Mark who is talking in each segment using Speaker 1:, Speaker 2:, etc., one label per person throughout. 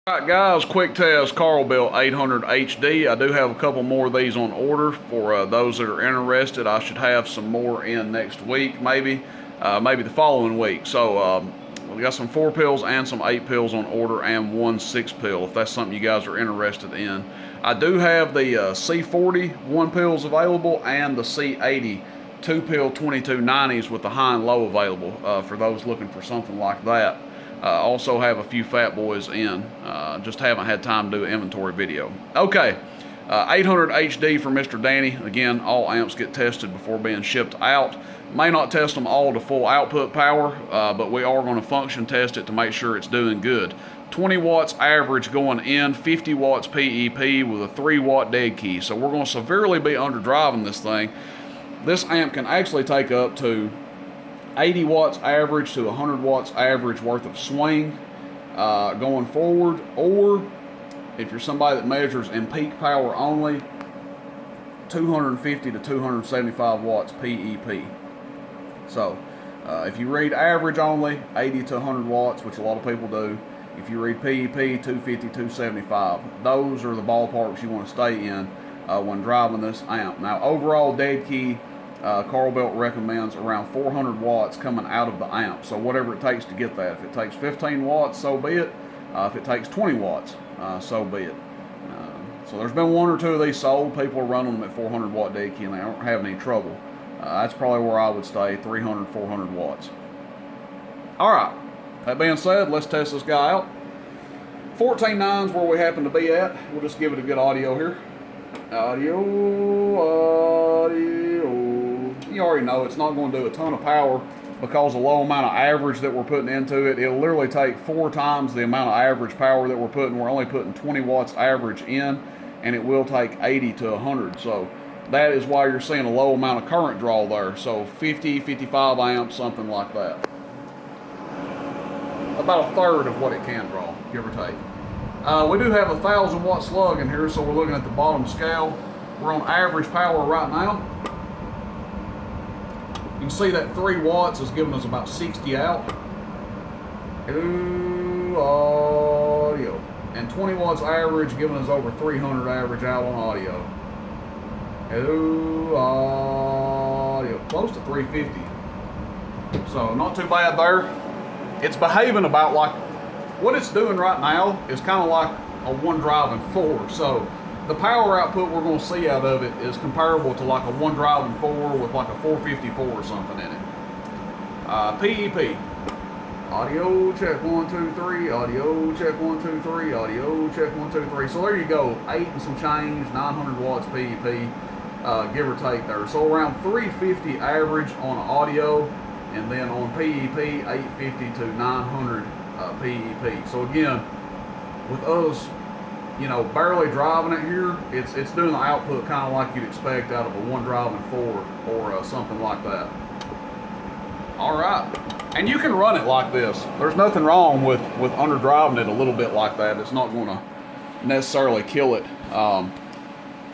Speaker 1: Alright guys, quick test Carl Built 800 HD. I do have a couple more of these on order for those that are interested. I should have some more in next week, maybe the following week. So we got some 4 pills and some 8 pills on order and one 6 pill if that's something you guys are interested in. I do have the C40 1 pills available and the C80 2 pill 2290s with the high and low available for those looking for something like that. Also have a few fat boys in. Just haven't had time to do an inventory video. Okay, 800 HD for Mr. Danny. Again, all amps get tested before being shipped out. May not test them all to full output power, but we are going to function test it to make sure it's doing good. 20 watts average going in, 50 watts PEP with a 3 watt dead key. So we're going to severely be underdriving this thing. This amp can actually take up to 80 watts average to 100 watts average worth of swing going forward, or if you're somebody that measures in peak power only, 250 to 275 watts PEP. So if you read average only, 80 to 100 watts, which a lot of people do. If you read PEP, 250, 275. Those are the ballparks you want to stay in when driving this amp. Now overall dead key, Carl Built recommends around 400 watts coming out of the amp. So whatever it takes to get that. If it takes 15 watts, so be it. If it takes 20 watts, so be it. So there's been 1 or 2 of these sold. People are running them at 400 watt dead key and they aren't having any trouble. That's probably where I would stay, 300, 400 watts. All right, that being said, let's test this guy out. 14.9 is where we happen to be at. We'll just give it a good audio here. Audio. You already know it's not going to do a ton of power because of the low amount of average that we're putting into it. It'll literally take 4 times the amount of average power that we're putting. We're only putting 20 watts average in, and it will take 80 to 100. So that is why you're seeing a low amount of current draw there. So 50, 55 amps, something like that. About a third of what it can draw, give or take. We do have a 1,000 watt slug in here, so we're looking at the bottom scale. We're on average power right now. You can see that 3 watts is giving us about 60 out. Audio. And 20 watts average giving us over 300 average out on audio. Audio. Close to 350. So not too bad there. It's behaving about like, what it's doing right now is kind of like a 1 driving 4. So the power output we're going to see out of it is comparable to like a 1 driving 4 with like a 454 or something in it. PEP. Audio check 1 2 3. Audio check 1 2 3. Audio check 1 2 3. So there you go. 8 and some change. 900 watts PEP, give or take there. So around 350 average on audio, and then on PEP 850 to 900 PEP. So again, with us, you know, barely driving it here, it's doing the output kind of like you'd expect out of a 1 driving 4 or something like that. All right, and you can run it like this. There's nothing wrong with underdriving it a little bit like that. It's not going to necessarily kill it.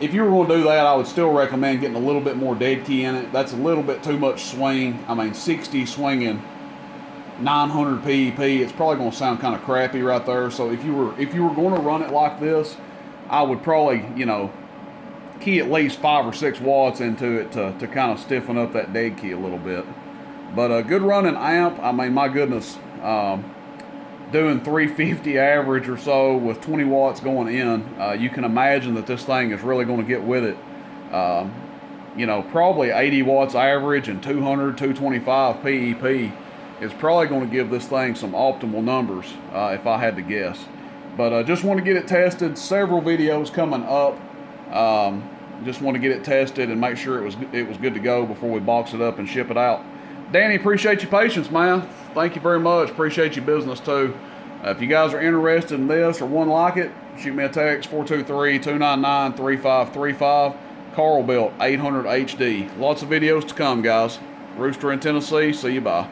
Speaker 1: If you were going to do that, I would still recommend getting a little bit more dead key in it. That's a little bit too much swing. I mean, 60 swinging 900 PEP, it's probably going to sound kind of crappy right there. So if you were going to run it like this, I would probably, you know, key at least 5 or 6 watts into it to kind of stiffen up that dead key a little bit. But a good running amp, I mean, my goodness, doing 350 average or so with 20 watts going in, you can imagine that this thing is really going to get with it. You know, probably 80 watts average and 200, 225 PEP is probably going to give this thing some optimal numbers, if I had to guess. But just want to get it tested. Several videos coming up. Just want to get it tested and make sure it was good to go before we box it up and ship it out. Danny, appreciate your patience, man. Thank you very much. Appreciate your business too. If you guys are interested in this or one like it, shoot me a text, 423-299-3535. Carl Built 800 HD. Lots of videos to come, guys. Rooster in Tennessee. See you. Bye.